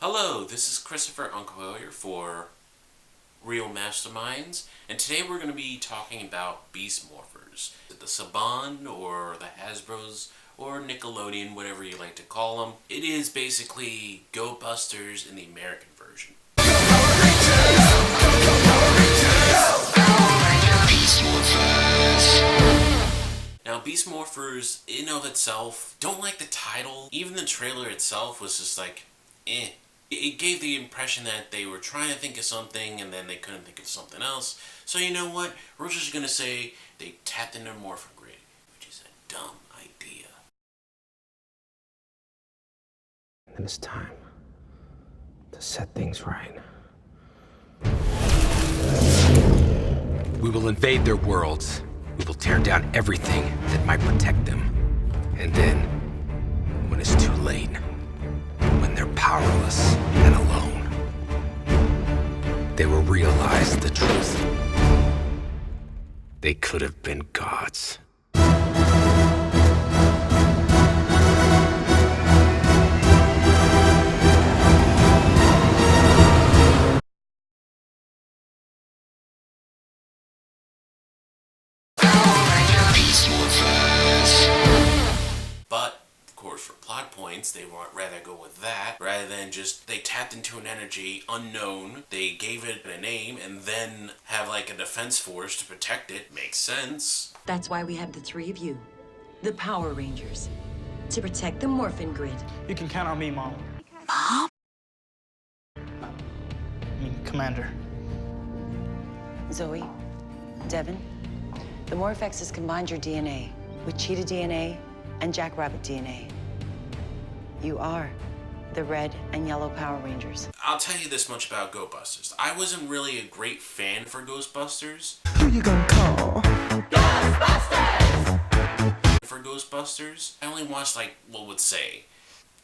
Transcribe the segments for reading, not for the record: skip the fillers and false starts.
Hello, this is Christopher Uncoyer for Real Masterminds, and today we're going to be talking about Beast Morphers. The SABAN, or the HASBROs, or Nickelodeon, whatever you like to call them. It is basically Go Busters in the American version. Now, Beast Morphers, in of itself, don't like the title. Even the trailer itself was just like, eh. It gave the impression that they were trying to think of something and then they couldn't think of something else. So you know what? We're just going to say they tapped into Morpher Grid, which is a dumb idea. And it's time to set things right. We will invade their worlds. We will tear down everything that might protect them. And then, when it's too late, when they're powerless and alone, they will realize the truth. They could have been gods. But, of course, for plot points, they would rather go with that, rather than just, they tapped into an energy unknown, they gave it a name, and then have like a defense force to protect it. Makes sense. That's why we have the three of you, the Power Rangers, to protect the Morphin Grid. You can count on me, Mom. Mom? Commander. Zoe, Devin, the Morphex has combined your DNA with cheetah DNA and jackrabbit DNA. You are the red and yellow Power Rangers. I'll tell you this much about Ghostbusters. I wasn't really a great fan for Ghostbusters. Who you gonna call? For Ghostbusters, I only watched like, what would say,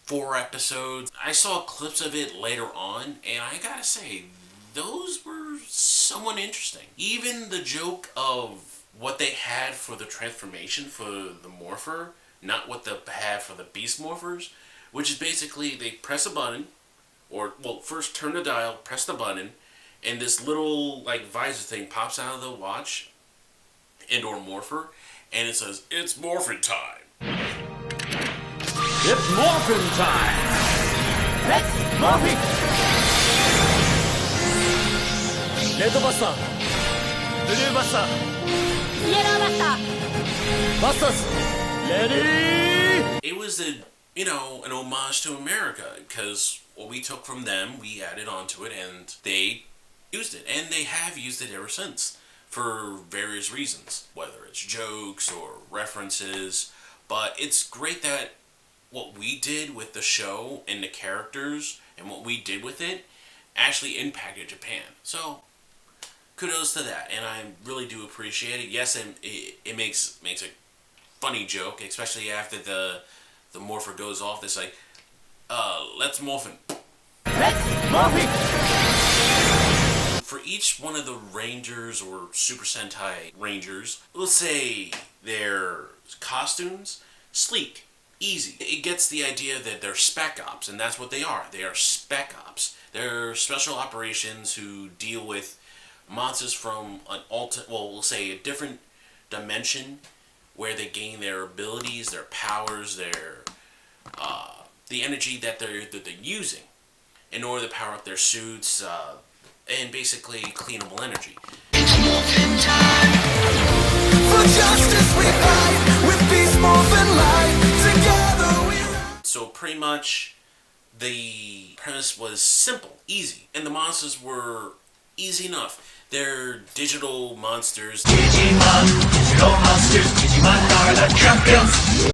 4 episodes. I saw clips of it later on, and I gotta say, those were somewhat interesting. Even the joke of what they had for the transformation for the Morpher, not what they had for the Beast Morphers, which is basically they press a button, or, well, first turn the dial, press the button, and this little, like, visor thing pops out of the watch, and/or Morpher, and it says, "It's morphin' time." It's morphin' time! Let's morph it! Red Buster! Blue Buster! Yellow Buster! Busters! Ready? It was an homage to America, because what we took from them, we added onto it, and they used it. And they have used it ever since, for various reasons, whether it's jokes or references. But it's great that what we did with the show and the characters, and what we did with it, actually impacted Japan. So, kudos to that, and I really do appreciate it. Yes, it makes a funny joke, especially after the Morpher goes off. It's like, let's morphin'. Let's morph it! For each one of the Rangers or Super Sentai Rangers, let's say their costumes, sleek, easy. It gets the idea that they're spec ops, and that's what they are. They are spec ops. They're special operations who deal with monsters from an we'll say a different dimension, where they gain their abilities, their powers, their the energy that they're using in order to power up their suits, and basically cleanable energy. It's morphin' time. For justice we fight with peace, morphin' light. Together we rise. So pretty much the premise was simple, easy, and the monsters were easy enough. They're digital monsters. Digimon, digital monsters, Digimon are the champions!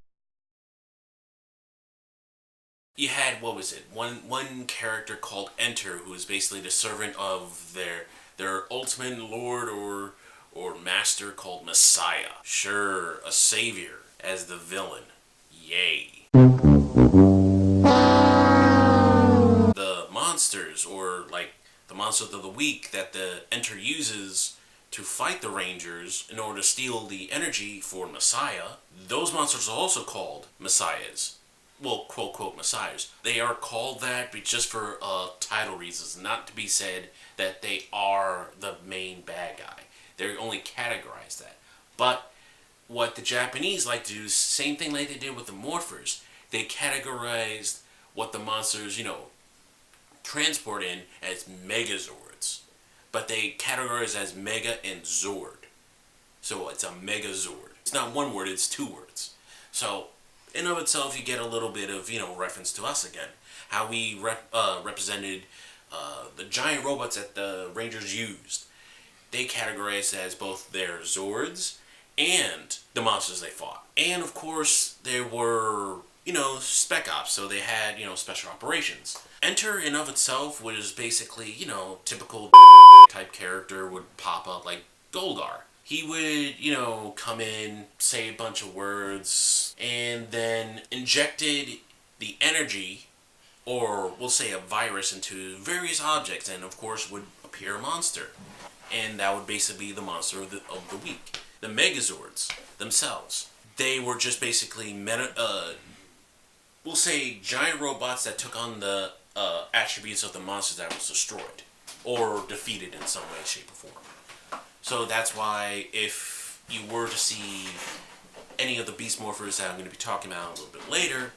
You had, what was it, one character called Enter, who was basically the servant of their ultimate lord or master called Messiah. Sure, a savior as the villain. Yay. The monsters, or like the monsters of the week that the Enter uses to fight the Rangers in order to steal the energy for Messiah, those monsters are also called Messiahs. well, quote, quote, messiahs. They are called that but just for title reasons, not to be said that they are the main bad guy. They're only categorized that. But what the Japanese like to do is the same thing like they did with the Morphers. They categorized what the monsters, transport in as Megazords. But they categorize as Mega and Zord. So it's a Megazord. It's not one word, it's two words. So, in of itself, you get a little bit of, reference to us again. How we represented the giant robots that the Rangers used. They categorized as both their Zords and the monsters they fought. And, of course, there were, spec ops, so they had, special operations. Enter, in of itself, was basically, typical type character would pop up like Goldar. He would, come in, say a bunch of words, and then injected the energy, or we'll say a virus, into various objects, and of course would appear a monster. And that would basically be the monster of the week. The Megazords themselves, they were just basically, we'll say giant robots that took on the attributes of the monsters that was destroyed, or defeated in some way, shape, or form. So that's why if you were to see any of the Beast Morphers that I'm going to be talking about a little bit later,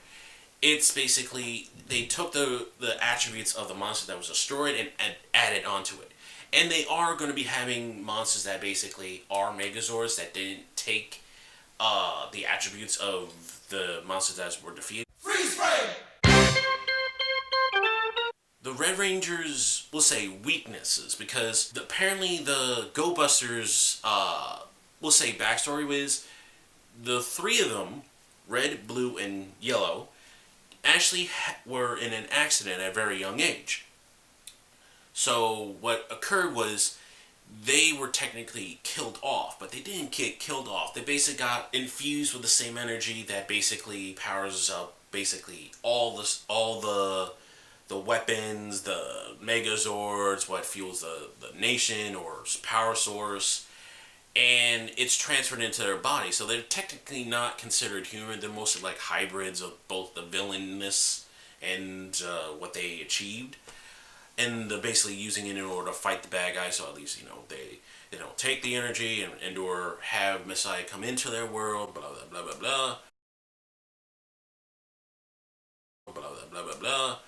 it's basically they took the attributes of the monster that was destroyed and added onto it. And they are going to be having monsters that basically are Megazords that didn't take the attributes of the monsters that were defeated. Freeze frame! The Red Rangers, will say weaknesses, because apparently the Go Busters, we'll say backstory was, the three of them, red, blue, and yellow, actually were in an accident at a very young age. So what occurred was, they were technically killed off, but they didn't get killed off. They basically got infused with the same energy that basically powers up basically all the weapons, the Megazords, what fuels the nation or power source, and it's transferred into their body. So they're technically not considered human. They're mostly like hybrids of both the villainness and what they achieved. And they're basically using it in order to fight the bad guys, so at least, they don't take the energy and or have Messiah come into their world, blah, blah, blah, blah, blah. Blah, blah, blah, blah, blah.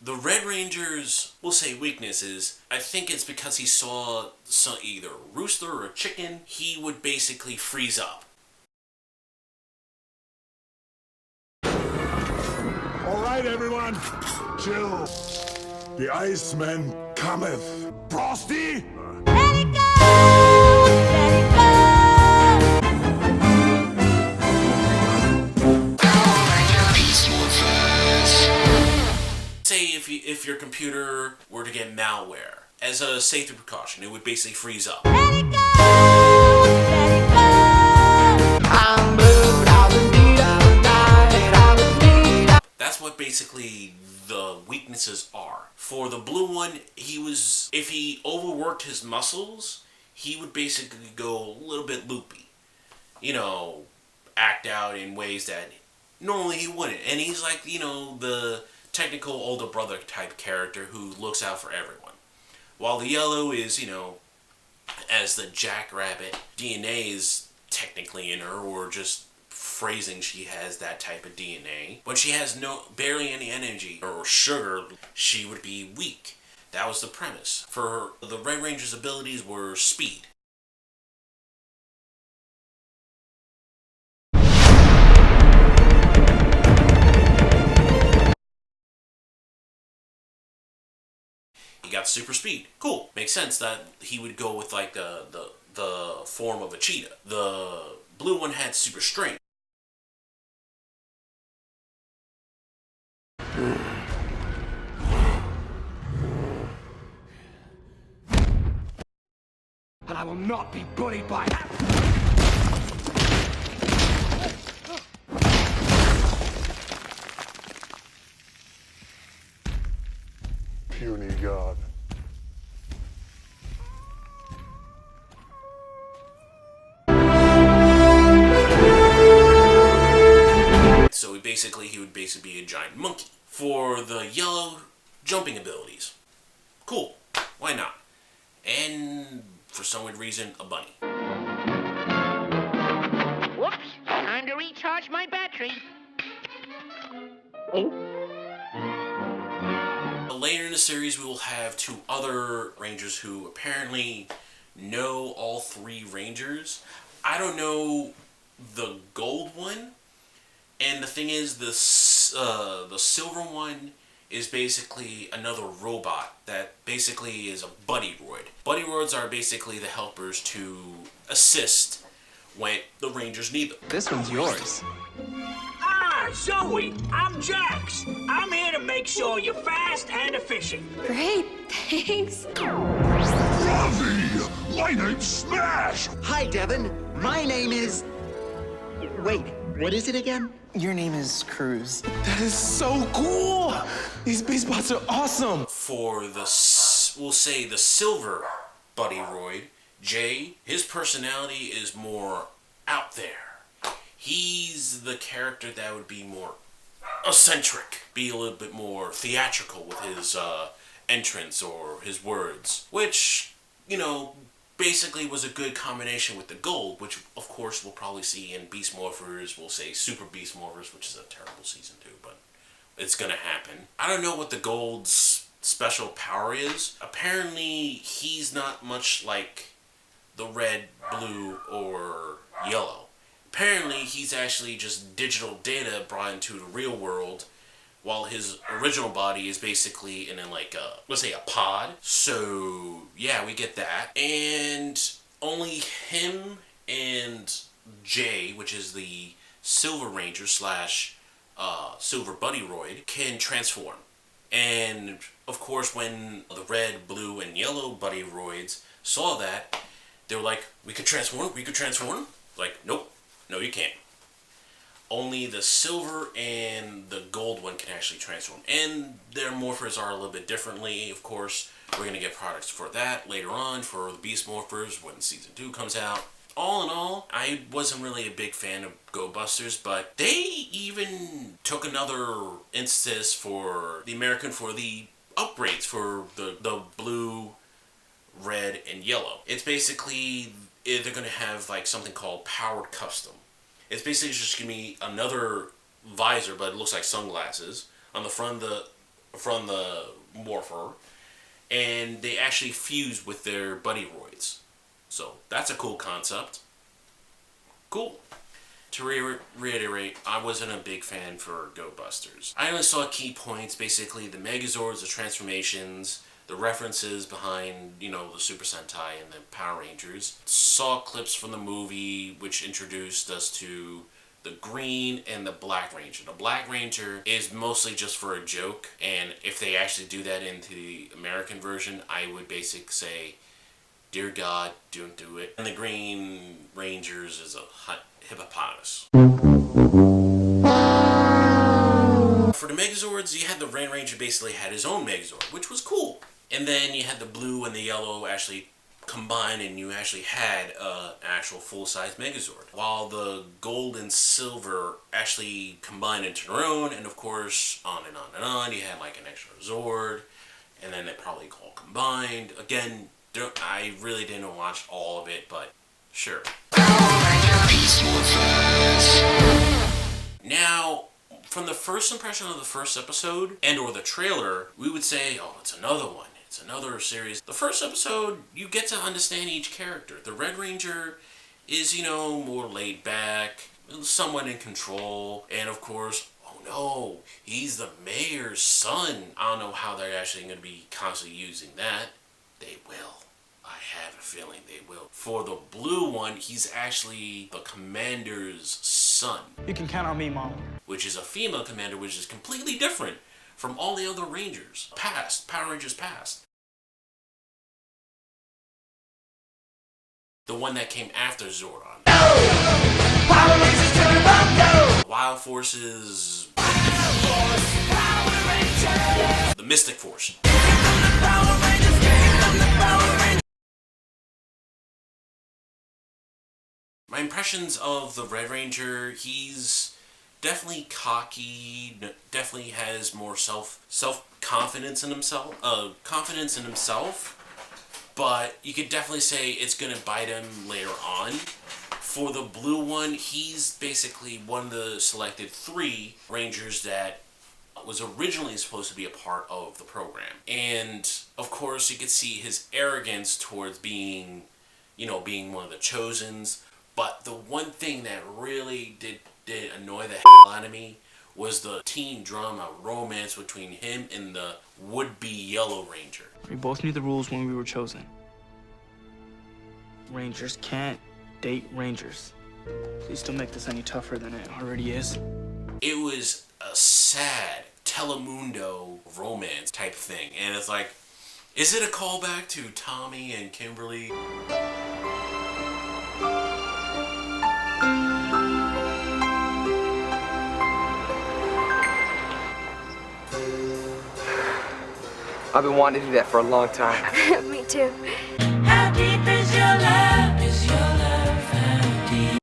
The Red Ranger's, we'll say, weakness is, I think it's because he saw either a rooster or a chicken, he would basically freeze up. All right, everyone, chill. The Iceman cometh. Frosty! Let it go! Let it go! Say if your computer were to get malware, as a safety precaution, it would basically freeze up. Let it go! Let it go! I'm blue, That's what basically the weaknesses are. For the blue one, if he overworked his muscles, he would basically go a little bit loopy. Act out in ways that normally he wouldn't. And he's like, the technical older brother type character who looks out for everyone. While the yellow is, as the Jackrabbit, DNA is technically in her, or just phrasing, she has that type of DNA. When she has barely any energy or sugar, she would be weak. That was the premise. For her, the Red Ranger's abilities were speed. He got super speed. Cool. Makes sense that he would go with like the form of a cheetah. The blue one had super strength. And I will not be bullied by that. Puny god. For the yellow, jumping abilities. Cool. Why not? And for some weird reason, a bunny. Whoops, time to recharge my battery. Later in the series, we will have 2 other Rangers who apparently know all 3 Rangers. I don't know the gold one, and the thing is, the silver one is basically another robot that basically is a buddy droid. Buddy droids are basically the helpers to assist when the Rangers need them. This one's yours. Ah, Zoe, I'm Jax. I'm here to make sure you're fast and efficient. Great, thanks. Ravi! My name's Smash! Hi, Devin. My name is... Wait, what is it again? Your name is Cruz. That is so cool! These base bots are awesome! For the, we'll say the silver buddy droid, Jay, his personality is more out there. He's the character that would be more eccentric, be a little bit more theatrical with his entrance or his words, which, you know, basically was a good combination with the gold, which of course we'll probably see in Beast Morphers. We'll say Super Beast Morphers, which is a terrible season 2, but it's gonna happen. I don't know what the gold's special power is. Apparently he's not much like the red, blue, or yellow. Apparently he's actually just digital data brought into the real world, while his original body is basically in like a, let's say, a pod. So yeah, we get that. And only him and Jay, which is the Silver Ranger slash Silver Buddy Droid, can transform. And of course, when the red, blue, and yellow Buddy Droids saw that, they were like, we could transform, we could transform. Like, nope, no you can't. Only the silver and the gold one can actually transform. And their morphers are a little bit differently, of course. We're going to get products for that later on for the Beast Morphers when Season 2 comes out. All in all, I wasn't really a big fan of Go Busters, but they even took another instance for the American for the upgrades for the blue, red, and yellow. It's basically, they're going to have like something called Powered Custom. It's basically just going to be another visor, but it looks like sunglasses on the front of the Morpher, and they actually fuse with their buddy droids. So that's a cool concept. Cool. To reiterate, I wasn't a big fan for Go Busters. I only saw key points, basically the Megazords, the transformations, the references behind, you know, the Super Sentai and the Power Rangers. Saw clips from the movie which introduced us to the Green and the Black Ranger. The Black Ranger is mostly just for a joke, and if they actually do that into the American version, I would basically say, dear God, don't do it. And the Green Rangers is a hippopotamus. For the Megazords, you had the Red Ranger basically had his own Megazord, which was cool. And then you had the blue and the yellow actually combined, and you actually had an actual full-size Megazord. While the gold and silver actually combined into their own, and of course, on and on and on, you had like an extra Zord, and then they probably all combined. Again, I really didn't watch all of it, but sure. Now, from the first impression of the first episode, and or the trailer, we would say, oh, it's another one. It's another series. The first episode, you get to understand each character. The Red Ranger is, you know, more laid back, somewhat in control, and of course, oh no, he's the mayor's son. I don't know how they're actually going to be constantly using that. They will. I have a feeling they will. For the blue one, he's actually the commander's son. You can count on me, Mom. Which is a female commander, which is completely different from all the other Rangers. Power Rangers past. The one that came after Zordon. Power Rangers Turbo! Wild Forces. The Mystic Force. My impressions of the Red Ranger, he's definitely cocky, definitely has more confidence in himself, but you could definitely say it's gonna bite him later on. For the blue one, he's basically one of the selected 3 Rangers that was originally supposed to be a part of the program. And of course you could see his arrogance towards being one of the Chosens. But the one thing that really did annoy the hell out of me was the teen drama romance between him and the would-be Yellow Ranger. We both knew the rules when we were chosen. Rangers can't date Rangers. Please don't make this any tougher than it already is. It was a sad Telemundo romance type thing, and it's like, is it a callback to Tommy and Kimberly? I've been wanting to do that for a long time. Me too. How deep is your love? Is your love how deep?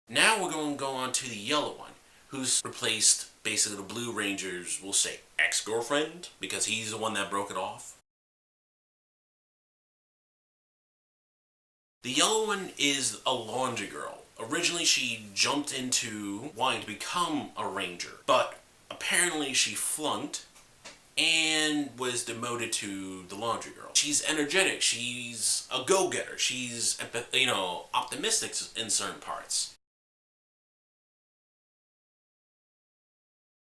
Now we're going to go on to the yellow one, who's replaced basically the Blue Ranger's, we'll say, ex-girlfriend, because he's the one that broke it off. The yellow one is a laundry girl. Originally, she jumped into wanting to become a ranger, but apparently she flunked and was demoted to the laundry girl. She's energetic. She's a go-getter. She's, optimistic in certain parts.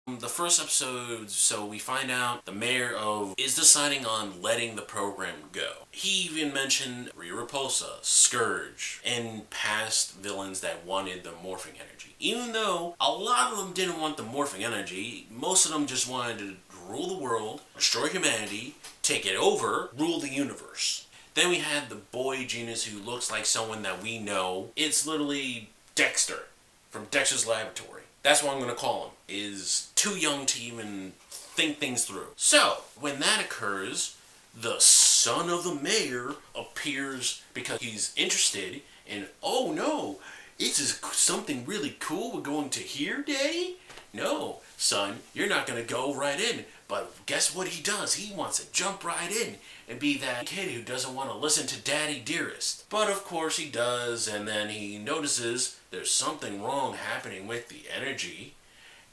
The first episode, so we find out the mayor is deciding on letting the program go. He even mentioned Rhea Repulsa, Scourge, and past villains that wanted the morphing energy. Even though a lot of them didn't want the morphing energy, most of them just wanted to rule the world, destroy humanity, take it over, rule the universe. Then we had the boy genius who looks like someone that we know. It's literally Dexter from Dexter's Laboratory. That's what I'm going to call him, is too young to even think things through. So, when that occurs, the son of the mayor appears because he's interested in, oh no, it's something really cool we're going to hear, Daddy? No, son, you're not going to go right in. But guess what he does? He wants to jump right in and be that kid who doesn't want to listen to Daddy Dearest. But of course he does, and then he notices there's something wrong happening with the energy.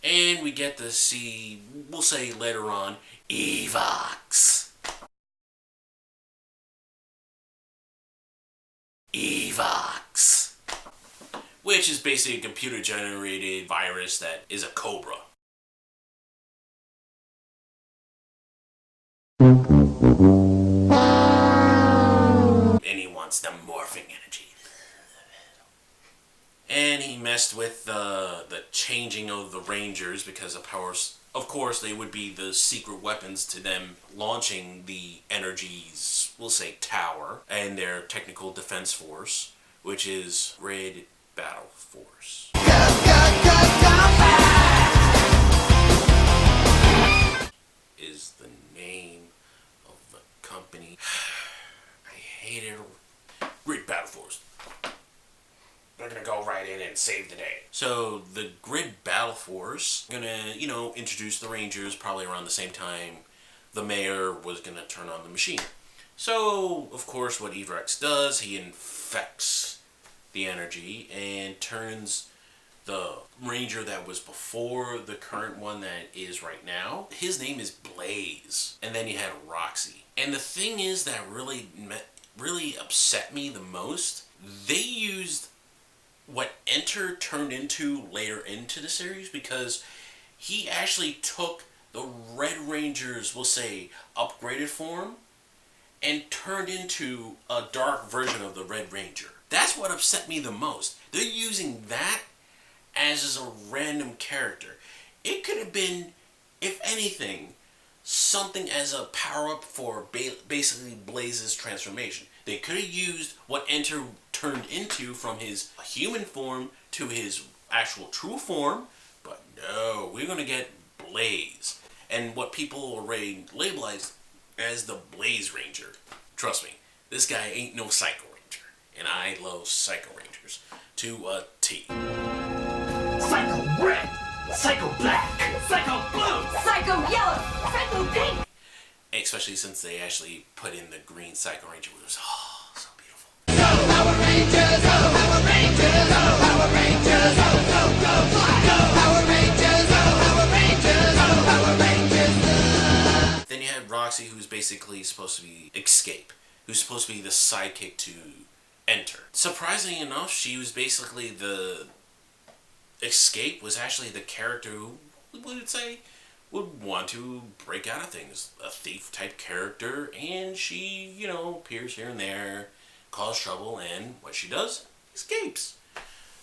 And we get to see, we'll say later on, Evox. Evox. Which is basically a computer-generated virus that is a cobra. And he wants the morphing energy. And he messed with the changing of the Rangers because of course they would be the secret weapons to them launching the energy's, we'll say, tower and their technical defense force, which is Red Battle Force. Is the name of the company. I hate it. Grid Battle Force. They're gonna go right in and save the day. So the Grid Battle Force gonna, introduce the Rangers probably around the same time the mayor was gonna turn on the machine. So of course what Evox does, he infects the energy and turns the Ranger that was before the current one that is right now, his name is Blaze. And then you had Roxy. And the thing is that really upset me the most, they used what Enter turned into later into the series, because he actually took the Red Ranger's, we'll say, upgraded form and turned into a dark version of the Red Ranger. That's what upset me the most. They're using that as a random character. It could have been, if anything, something as a power-up for basically Blaze's transformation. They could have used what Enter turned into from his human form to his actual true form, but no, we're going to get Blaze. And what people already labelized as the Blaze Ranger. Trust me, this guy ain't no Psycho Ranger. and I love Psycho Rangers to a T. Psycho red, Psycho black, Psycho blue, Psycho yellow, Psycho pink. Especially since they actually put in the green Psycho Ranger, which was so beautiful. Go Power Rangers, go Power Rangers, go Power Rangers, go fly, go Power Rangers, go Power Rangers, go Power Rangers. Then you had Roxy, who's basically supposed to be Escape, who's supposed to be the sidekick to Enter. Surprisingly enough, she was basically the Escape was actually the character who would want to break out of things. A thief type character, and she, appears here and there, cause trouble, and what she does, escapes.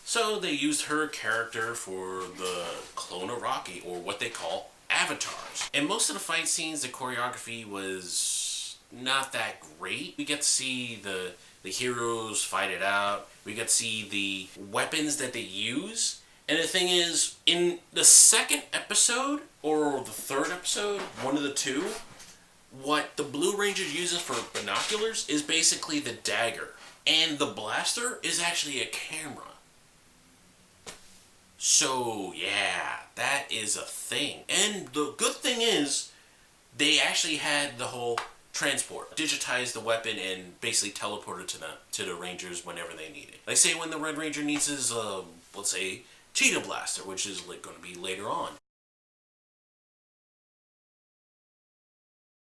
So they used her character for the clone of Rocky, or what they call avatars. And most of the fight scenes, the choreography was not that great. We get to see the heroes fight it out. We get to see the weapons that they use. And the thing is, in the second episode, or the third episode, one of the two, what the Blue Ranger uses for binoculars is basically the dagger. And the blaster is actually a camera. So, yeah, that is a thing. And the good thing is, they actually had the whole transport. Digitize the weapon and basically teleport it to the Rangers whenever they need it. Like, say when the Red Ranger needs his, let's say, Cheetah Blaster, which is going to be later on.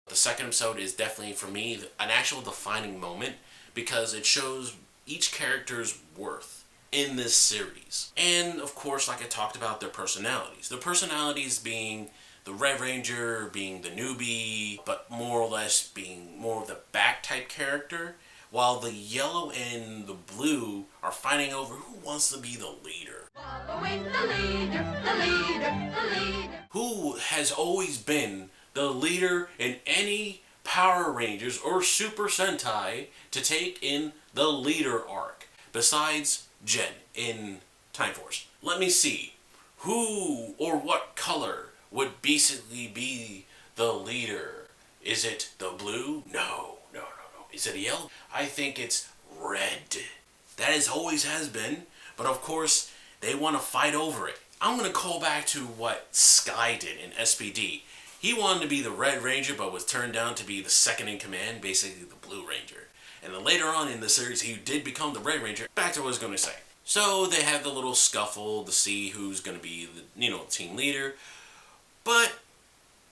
The second episode is definitely, for me, an actual defining moment because it shows each character's worth in this series. And, of course, like I talked about, their personalities. Their personalities being the Red Ranger, being the newbie, but more or less being more of the back type character, while the yellow and the blue are fighting over who wants to be the leader. Following the leader, the leader, the leader. Who has always been the leader in any Power Rangers or Super Sentai to take in the leader arc, besides Jen in Time Force. Let me see. Who or what color would basically be the leader? Is it the blue? No. Is it yellow? I think it's red. That always has been, but of course, they want to fight over it. I'm going to call back to what Sky did in SPD. He wanted to be the Red Ranger, but was turned down to be the second in command, basically the Blue Ranger. And then later on in the series, he did become the Red Ranger. Back to what I was going to say. So they have the little scuffle to see who's going to be the team leader. But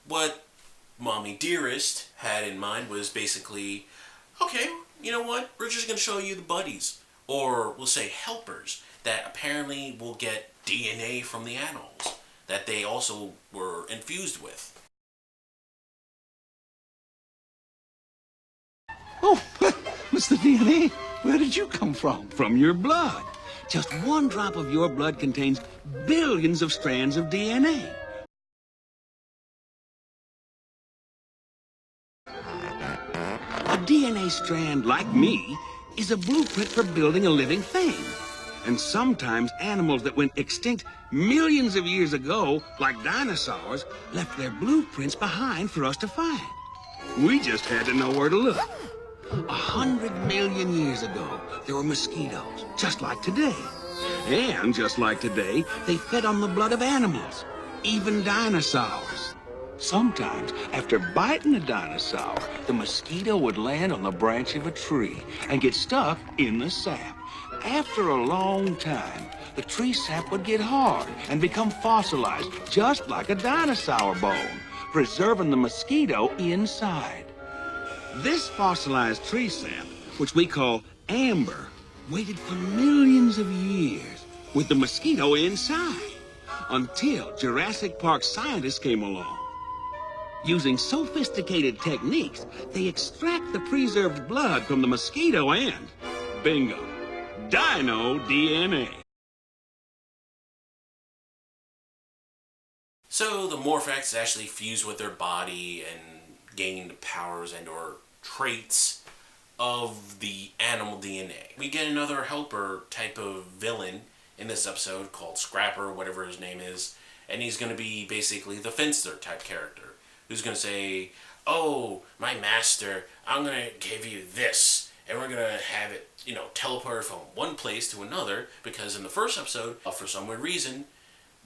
what Mommy Dearest had in mind was basically, okay, you know what? We're just going to show you the buddies. Or we'll say helpers that apparently will get DNA from the animals that they also were infused with. Oh, Mr. DNA, where did you come from? From your blood. Just one drop of your blood contains billions of strands of DNA. A DNA strand, like me, is a blueprint for building a living thing. And sometimes animals that went extinct millions of years ago, like dinosaurs, left their blueprints behind for us to find. We just had to know where to look. 100 million years ago, there were mosquitoes, just like today. And just like today, they fed on the blood of animals, even dinosaurs. Sometimes, after biting a dinosaur, the mosquito would land on the branch of a tree and get stuck in the sap. After a long time, the tree sap would get hard and become fossilized, just like a dinosaur bone, preserving the mosquito inside. This fossilized tree sap, which we call amber, waited for millions of years with the mosquito inside until Jurassic Park scientists came along. Using sophisticated techniques, they extract the preserved blood from the mosquito and, bingo, dino DNA. So the Morphex actually fuse with their body and gain the powers and or traits of the animal DNA. We get another helper type of villain in this episode called Scrapper, whatever his name is, and he's going to be basically the Finster type character who's going to say, oh, my master, I'm going to give you this, and we're gonna have it, teleport from one place to another, because in the first episode, for some weird reason,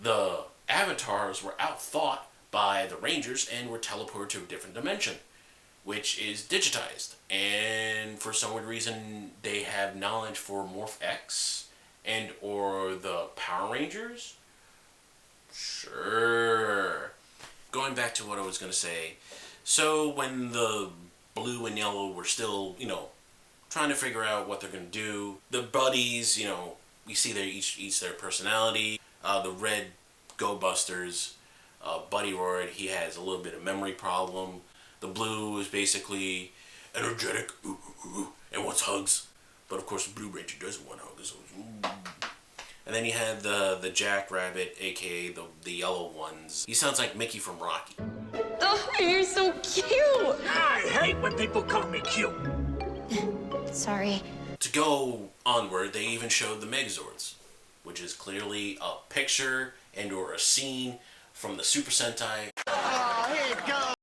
the avatars were outthought by the Rangers and were teleported to a different dimension, which is digitized. And for some weird reason, they have knowledge for Morph X and or the Power Rangers. Sure. Going back to what I was going to say, so when the blue and yellow were still, trying to figure out what they're going to do, the buddies, we see their each their personality. The red Go Busters, Buddy Roy, he has a little bit of memory problem. The blue is basically energetic and wants hugs, but of course the Blue Ranger doesn't want hugs. And then you have the Jackrabbit, aka the yellow ones. He sounds like Mickey from Rocky. Oh, you're so cute. I hate when people call me cute. Sorry. To go onward, they even showed the Megazords, which is clearly a picture and or a scene from the Super Sentai. Oh, here it goes.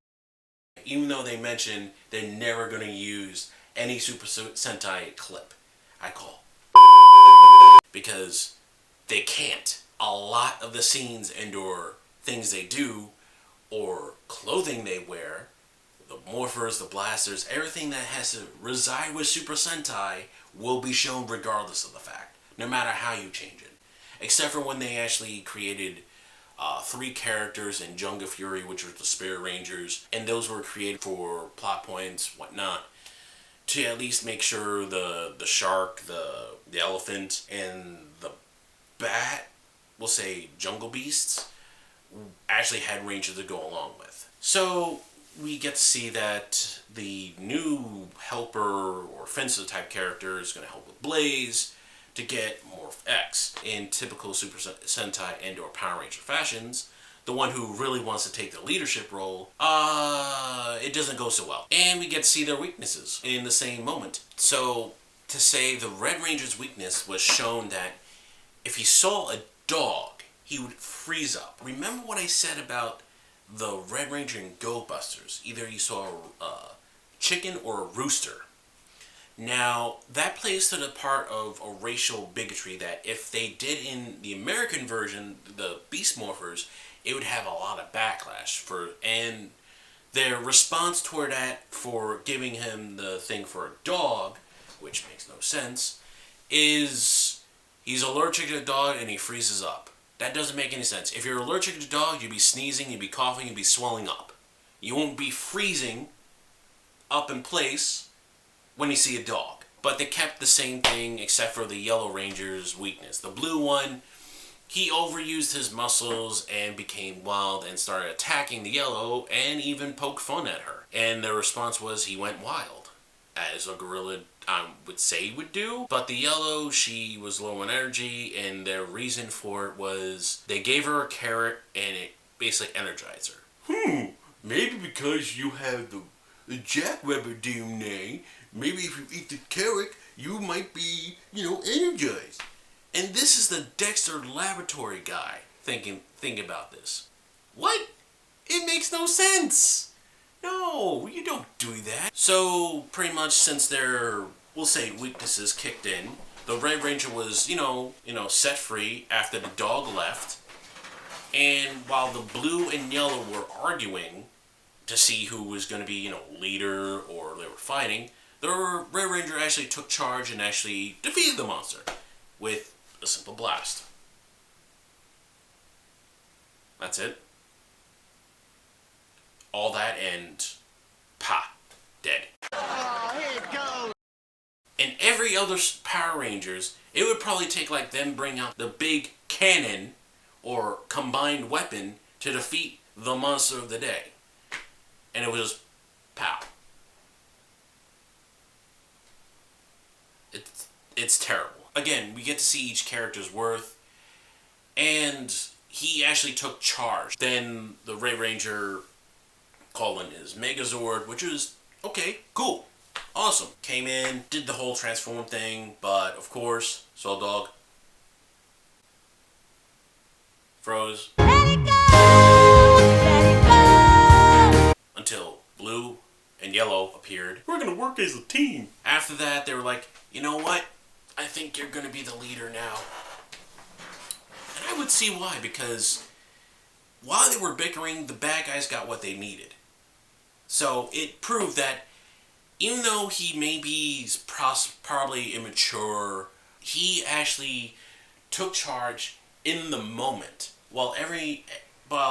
Even though they mentioned they're never going to use any Super Sentai clip, I call. Because they can't. A lot of the scenes and or things they do or clothing they wear, the Morphers, the Blasters, everything that has to reside with Super Sentai will be shown regardless of the fact, no matter how you change it. Except for when they actually created 3 characters in Jungle Fury, which were the Spirit Rangers, and those were created for plot points, whatnot, to at least make sure the shark, the elephant, and the bat, we'll say Jungle Beasts, actually had rangers to go along with. So we get to see that the new helper or fencer type character is going to help with Blaze to get Morph X. In typical Super Sentai and or Power Ranger fashions, the one who really wants to take the leadership role, it doesn't go so well. And we get to see their weaknesses in the same moment. So to say the Red Ranger's weakness was shown that if he saw a dog, he would freeze up. Remember what I said about the Red Ranger and Go Busters? Either you saw a chicken or a rooster. Now, that plays to the part of a racial bigotry that if they did in the American version, the Beast Morphers, it would have a lot of backlash and their response toward that for giving him the thing for a dog, which makes no sense, is he's allergic to the dog and he freezes up. That doesn't make any sense. If you're allergic to the dog, you'd be sneezing, you'd be coughing, you'd be swelling up. You won't be freezing up in place when you see a dog. But they kept the same thing except for the Yellow Ranger's weakness. The blue one, he overused his muscles and became wild and started attacking the yellow and even poked fun at her. And the response was he went wild, as a gorilla would say would do. But the yellow, she was low in energy, and their reason for it was they gave her a carrot and it basically energized her. Maybe because you have the Jackrabbit DNA, maybe if you eat the carrot, you might be, energized. And this is the Dexter Laboratory guy thinking about this. What? It makes no sense. No, you don't do that. So, pretty much since their, we'll say, weaknesses kicked in, the Red Ranger was, set free after the dog left. And while the blue and yellow were arguing to see who was going to be, leader or they were fighting, the Red Ranger actually took charge and actually defeated the monster with a simple blast. That's it. All that and dead. Oh, here it goes. In every other Power Rangers, it would probably take like them bring out the big cannon or combined weapon to defeat the monster of the day. And it was just pow. It's terrible. Again, we get to see each character's worth, and he actually took charge. Then the Red Ranger called in his Megazord, which was okay, cool, awesome. Came in, did the whole transform thing, but of course, Soul Dog froze. Let it go! Let it go! Until blue and yellow Yellow appeared. We're gonna work as a team. After that, they were like, you know what? I think you're gonna be the leader now. And I would see why, because while they were bickering, the bad guys got what they needed. So it proved that even though he may be probably immature, he actually took charge in the moment. While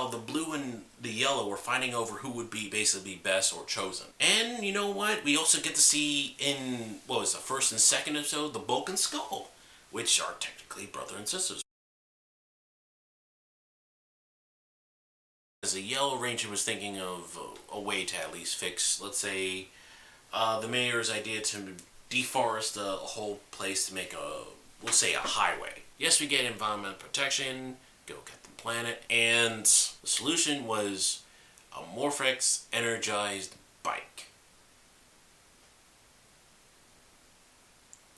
the blue and the yellow were fighting over who would be basically best or chosen. And you know what? We also get to see in, what was the first and second episode, the Bulk and Skull, which are technically brother and sisters. As a Yellow Ranger was thinking of a way to at least fix, let's say, the mayor's idea to deforest a whole place to make we'll say a highway. Yes, we get environmental protection, go Captain Planet, and the solution was a Morphex energized bike.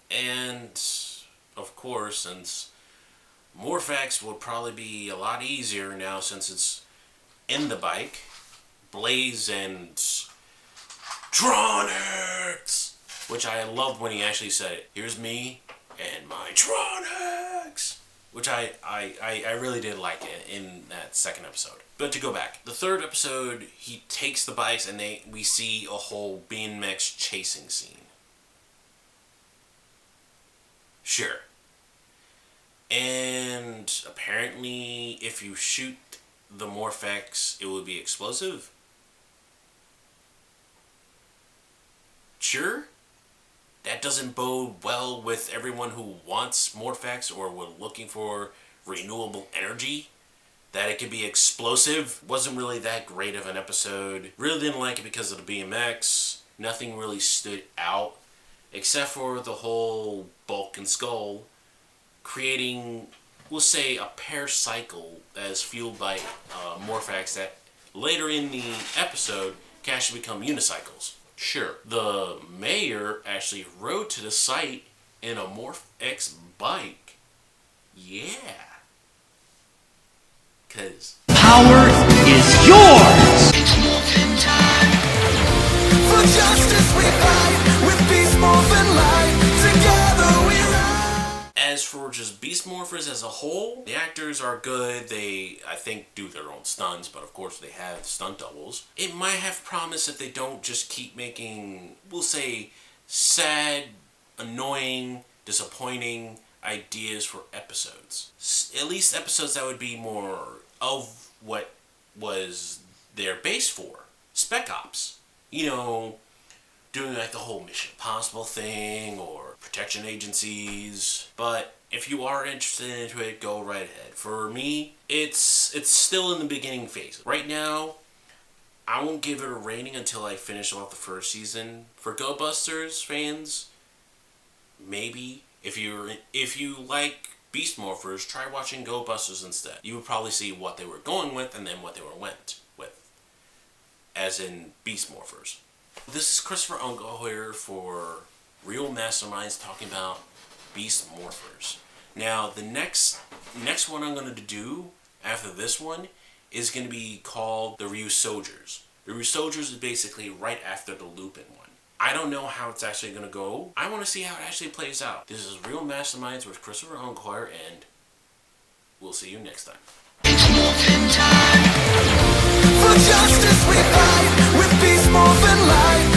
And, of course, since Morphex would probably be a lot easier now since it's in the bike, Blaze and Tronics, which I loved when he actually said it. Here's me and my Tronics, which I really did like it in that second episode. But to go back, the third episode, he takes the bikes and we see a whole BMX chasing scene. Sure. And apparently, if you shoot the Morphex, it would be explosive. Sure. That doesn't bode well with everyone who wants Morphex or were looking for renewable energy. That it could be explosive. Wasn't really that great of an episode. Really didn't like it because of the BMX. Nothing really stood out. Except for the whole Bulk and Skull creating, we'll say, a pair cycle that is fueled by Morphex that later in the episode can actually become unicycles. Sure, the mayor actually rode to the site in a Morphex bike. Yeah. Cause power is yours! It's morphin' time. For justice we fight, with Beast Morphin' Light. Together we ride. As for just Beast Morphers as a whole, the actors are good. They, I think, do their own stunts, but of course they have stunt doubles. It might have promise if they don't just keep making, we'll say, sad, annoying, disappointing ideas for episodes. At least episodes that would be more of what was their base for. Spec Ops. You know, doing like the whole Mission Impossible thing or protection agencies. But if you are interested into it, go right ahead. For me, it's still in the beginning phase. Right now, I won't give it a rating until I finish off the first season. For Go Busters fans, maybe. If you like Beast Morphers, try watching Go Busters instead. You would probably see what they were going with and then what they went with. As in Beast Morphers. This is Christopher Ungo here for Real Masterminds talking about Beast Morphers. Now, the next one I'm going to do after this one is going to be called The Ryu Soldiers. The Ryu Soldiers is basically right after the Lupin one. I don't know how it's actually going to go. I want to see how it actually plays out. This is Real Masterminds with Christopher Ungo, and we'll see you next time. It's morphin' time. For justice we fight, with Beast Morphin' Light.